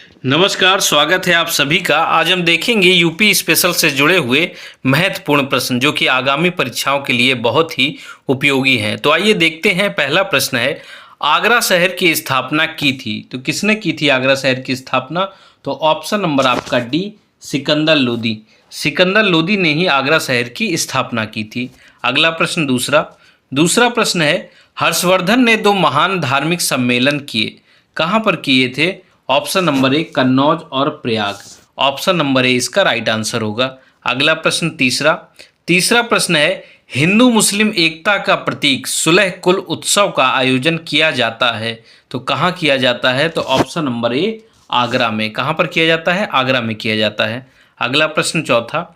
नमस्कार, स्वागत है आप सभी का। आज हम देखेंगे यूपी स्पेशल से जुड़े हुए महत्वपूर्ण प्रश्न जो कि आगामी परीक्षाओं के लिए बहुत ही उपयोगी हैं। तो आइए देखते हैं। पहला प्रश्न है, आगरा शहर की स्थापना की थी तो किसने की थी आगरा शहर की स्थापना? तो ऑप्शन नंबर आपका डी, सिकंदर लोदी। सिकंदर लोदी ने ही आगरा शहर की स्थापना की थी। अगला प्रश्न दूसरा दूसरा प्रश्न है, हर्षवर्धन ने दो महान धार्मिक सम्मेलन किए, कहाँ पर किए थे? ऑप्शन नंबर ए, कन्नौज और प्रयाग। ऑप्शन नंबर ए इसका राइट आंसर होगा। अगला प्रश्न तीसरा तीसरा प्रश्न है, हिंदू मुस्लिम एकता का प्रतीक सुलह कुल उत्सव का आयोजन किया जाता है तो कहाँ किया जाता है? तो ऑप्शन नंबर ए, आगरा में। कहाँ पर किया जाता है? आगरा में किया जाता है। अगला प्रश्न चौथा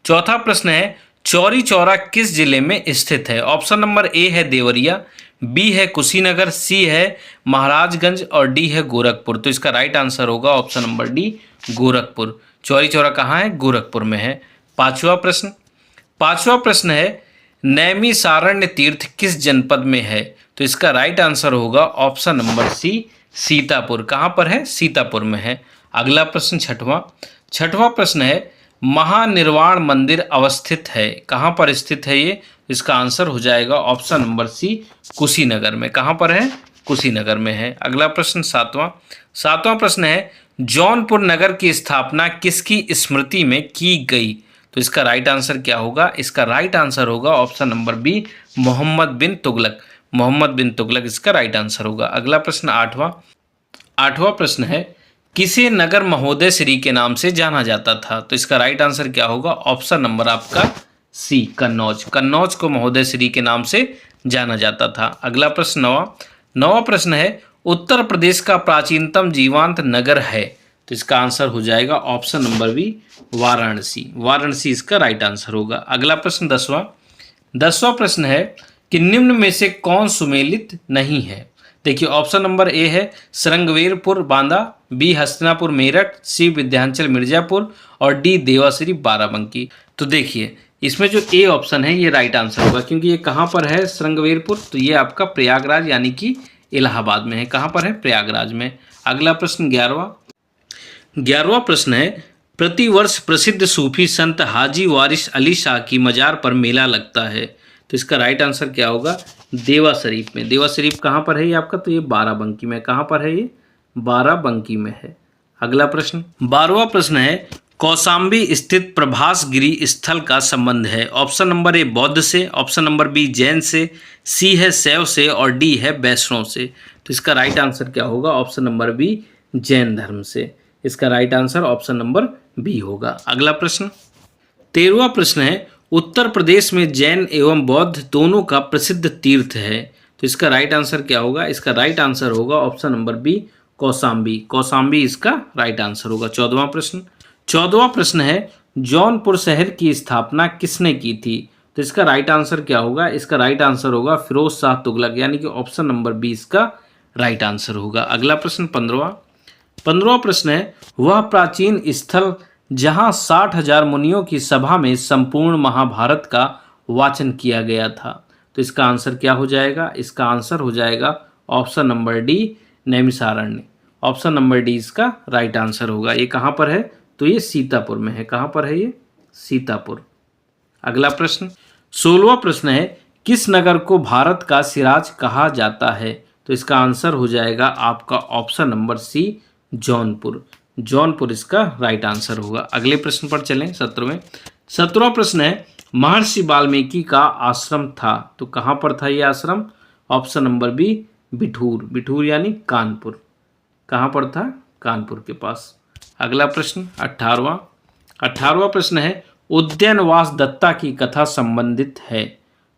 चौथा प्रश्न है, चौरी चौरा किस जिले में स्थित है? ऑप्शन नंबर ए है देवरिया, बी है कुशीनगर, सी है महाराजगंज और डी है गोरखपुर। तो इसका राइट आंसर होगा option number D, Gorakhpur. Chauri Chaura कहाँ है? गोरखपुर में है। पांचवा प्रश्न है, नैमिषारण्य तीर्थ किस जनपद में है? तो इसका राइट आंसर होगा ऑप्शन नंबर सी, सीतापुर। कहाँ पर है? सीतापुर में है। अगला प्रश्न छठवां प्रश्न है, महानिर्वाण मंदिर अवस्थित है, कहाँ पर स्थित है ये? इसका आंसर हो जाएगा ऑप्शन नंबर सी, कुशीनगर में। कहाँ पर है? कुशीनगर में है। अगला प्रश्न सातवां प्रश्न है, जौनपुर नगर की स्थापना किसकी स्मृति में की गई? तो इसका राइट आंसर क्या होगा? इसका राइट आंसर होगा ऑप्शन नंबर बी, मोहम्मद बिन तुगलक। मोहम्मद बिन तुगलक इसका राइट आंसर होगा। अगला प्रश्न आठवां प्रश्न है, किसे नगर महोदय श्री के नाम से जाना जाता था? तो इसका राइट आंसर क्या होगा? ऑप्शन नंबर आपका सी, कन्नौज। कन्नौज को महोदय श्री के नाम से जाना जाता था। अगला प्रश्न नौवां प्रश्न है, उत्तर प्रदेश का प्राचीनतम जीवांत नगर है तो इसका आंसर हो जाएगा option number B, Varanasi. Varanasi इसका राइट आंसर होगा। अगला प्रश्न दसवां प्रश्न है कि निम्न में से कौन सुमेलित नहीं है? देखिए, ऑप्शन नंबर ए है श्रृंगवेरपुर बांदा, बी हस्तिनापुर मेरठ, सी विंध्याचल मिर्जापुर और डी देवाश्री बाराबंकी। तो देखिए, इसमें जो ए ऑप्शन है ये राइट आंसर होगा, क्योंकि ये कहाँ पर है? श्रृंगवेरपुर। तो ये आपका प्रयागराज यानी कि इलाहाबाद में है। कहाँ पर है? प्रयागराज में। अगला प्रश्न 11वां प्रश्न है, प्रतिवर्ष प्रसिद्ध सूफी संत हाजी वारिस अली शाह की मजार पर मेला लगता है तो इसका राइट आंसर क्या होगा? देवा शरीफ में। देवा शरीफ कहाँ पर है ये आपका? तो ये बाराबंकी में। कहाँ पर है ये? बाराबंकी में है। अगला प्रश्न 12वां प्रश्न है, कौशाम्बी स्थित प्रभास गिरी स्थल का संबंध है? ऑप्शन नंबर ए बौद्ध से, ऑप्शन नंबर बी जैन से, सी है शैव से और डी है वैष्णव से। तो इसका राइट आंसर क्या होगा? ऑप्शन नंबर बी, जैन धर्म से। इसका right answer option number B होगा। अगला प्रश्न 13वां प्रश्न है, उत्तर प्रदेश में जैन एवं बौद्ध दोनों का प्रसिद्ध तीर्थ है तो इसका राइट आंसर क्या होगा? इसका राइट आंसर होगा option number B, Kaushambi. Kaushambi इसका राइट आंसर होगा। 14वां प्रश्न है, जौनपुर शहर की स्थापना किसने की थी? तो इसका राइट आंसर क्या होगा? इसका राइट आंसर होगा फिरोज शाह तुगलक, यानी कि ऑप्शन नंबर बी इसका राइट आंसर होगा। अगला प्रश्न 15वां प्रश्न है, वह प्राचीन स्थल जहां 60,000 मुनियों की सभा में संपूर्ण महाभारत का वाचन किया गया था तो इसका आंसर क्या हो जाएगा? इसका आंसर हो जाएगा option number D, Naimisharanya. Option number D इसका राइट आंसर होगा। ये कहाँ पर है? तो ये सीतापुर में है। कहाँ पर है ये? सीतापुर। अगला प्रश्न 16वां प्रश्न है, किस नगर को भारत का सिराज कहा जाता है? तो इसका आंसर हो जाएगा आपका option number C, Jaunpur. Jaunpur इसका राइट आंसर होगा। अगले प्रश्न पर चलें। 17वां प्रश्न है, महर्षि वाल्मीकि का आश्रम था तो कहाँ पर था ये आश्रम? Option number B, Bithoor. Bithoor यानी कानपुर। कहाँ पर था? कानपुर के पास। अगला प्रश्न 18वां प्रश्न है, उद्यानवास दत्ता की कथा संबंधित है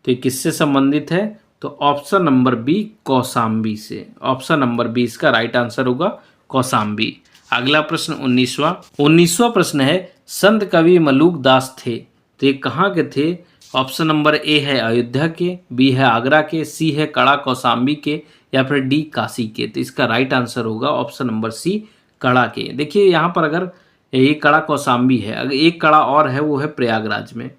तो ये किससे संबंधित है? तो ऑप्शन नंबर बी, कौशाम्बी से। ऑप्शन नंबर बी इसका राइट आंसर होगा, कौशाम्बी। अगला प्रश्न 19वां प्रश्न है, संत कवि मलूक दास थे तो ये कहाँ के थे? ऑप्शन नंबर ए है अयोध्या के, बी है आगरा के, सी है कड़ा कौशाम्बी के या फिर डी काशी के। तो इसका राइट आंसर होगा ऑप्शन नंबर सी, कड़ा के। देखिए, यहाँ पर अगर ये कड़ा कौशाम्बी है, अगर एक कड़ा और है वो है प्रयागराज में,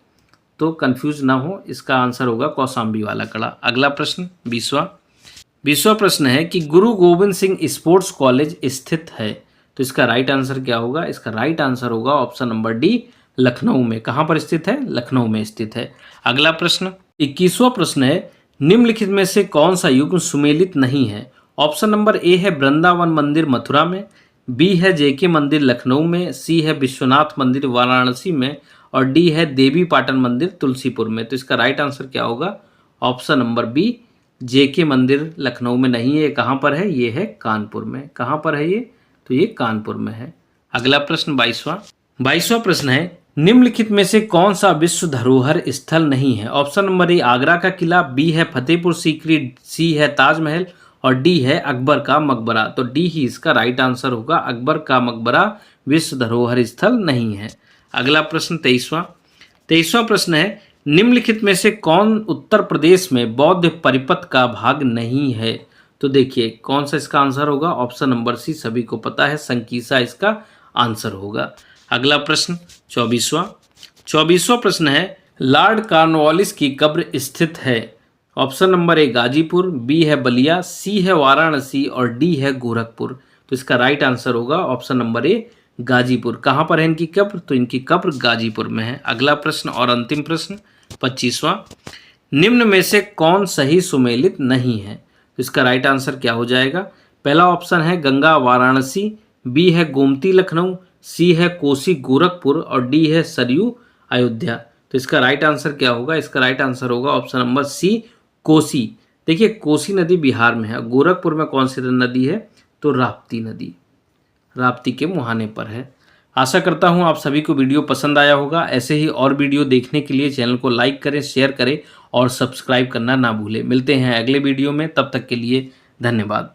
तो कंफ्यूज ना हो, इसका आंसर होगा कौशाम्बी वाला कड़ा। अगला प्रश्न 20वां प्रश्न है कि गुरु गोविंद सिंह स्पोर्ट्स कॉलेज स्थित है तो इसका राइट आंसर क्या होगा? इसका राइट आंसर होगा ऑप्शन नंबर डी, लखनऊ में। कहाँ पर स्थित है? लखनऊ में स्थित है। अगला प्रश्न 21वां प्रश्न है, निम्नलिखित में से कौन सा युग्म सुमेलित नहीं है? ऑप्शन नंबर ए है वृंदावन मंदिर मथुरा में, बी है जेके मंदिर लखनऊ में, सी है विश्वनाथ मंदिर वाराणसी में और डी है देवी पाटन मंदिर तुलसीपुर में। तो इसका राइट आंसर क्या होगा? ऑप्शन नंबर बी, जेके मंदिर लखनऊ में नहीं है। ये कहाँ पर है? ये है कानपुर में। कहाँ पर है ये? तो ये कानपुर में है। अगला प्रश्न 22वां प्रश्न है, निम्नलिखित में से कौन सा विश्व धरोहर स्थल नहीं है? ऑप्शन नंबर ए आगरा का किला, बी है फतेहपुर सीकरी, सी है ताजमहल और डी है अकबर का मकबरा। तो डी ही इसका राइट आंसर होगा। अकबर का मकबरा विश्व धरोहर स्थल नहीं है। अगला प्रश्न 23वां प्रश्न है, निम्नलिखित में से कौन उत्तर प्रदेश में बौद्ध परिपथ का भाग नहीं है? तो देखिए कौन सा इसका आंसर होगा? ऑप्शन नंबर सी, सभी को पता है, संकीसा इसका आंसर होगा। अगला प्रश्न 24वां प्रश्न है, लॉर्ड कॉर्नवालिस की कब्र स्थित है? Option number A Ghazipur, B है बलिया, सी है वाराणसी और डी है गोरखपुर। तो इसका राइट आंसर होगा ऑप्शन नंबर ए, गाजीपुर। कहाँ पर है इनकी कब्र? तो इनकी कब्र गाजीपुर में है। अगला प्रश्न और अंतिम प्रश्न 25वां, निम्न में से कौन सही सुमेलित नहीं है? तो इसका राइट आंसर क्या हो जाएगा? पहला ऑप्शन है गंगा वाराणसी, बी है गोमती लखनऊ, सी है कोसी गोरखपुर और डी है सरयू अयोध्या। तो इसका राइट आंसर क्या होगा? इसका राइट आंसर होगा ऑप्शन नंबर सी, कोसी। देखिए कोसी नदी बिहार में है। गोरखपुर में कौन सी नदी है? तो राप्ती नदी, राप्ती के मुहाने पर है। आशा करता हूं आप सभी को वीडियो पसंद आया होगा। ऐसे ही और वीडियो देखने के लिए चैनल को लाइक करें, शेयर करें और सब्सक्राइब करना ना भूलें। मिलते हैं अगले वीडियो में, तब तक के लिए धन्यवाद।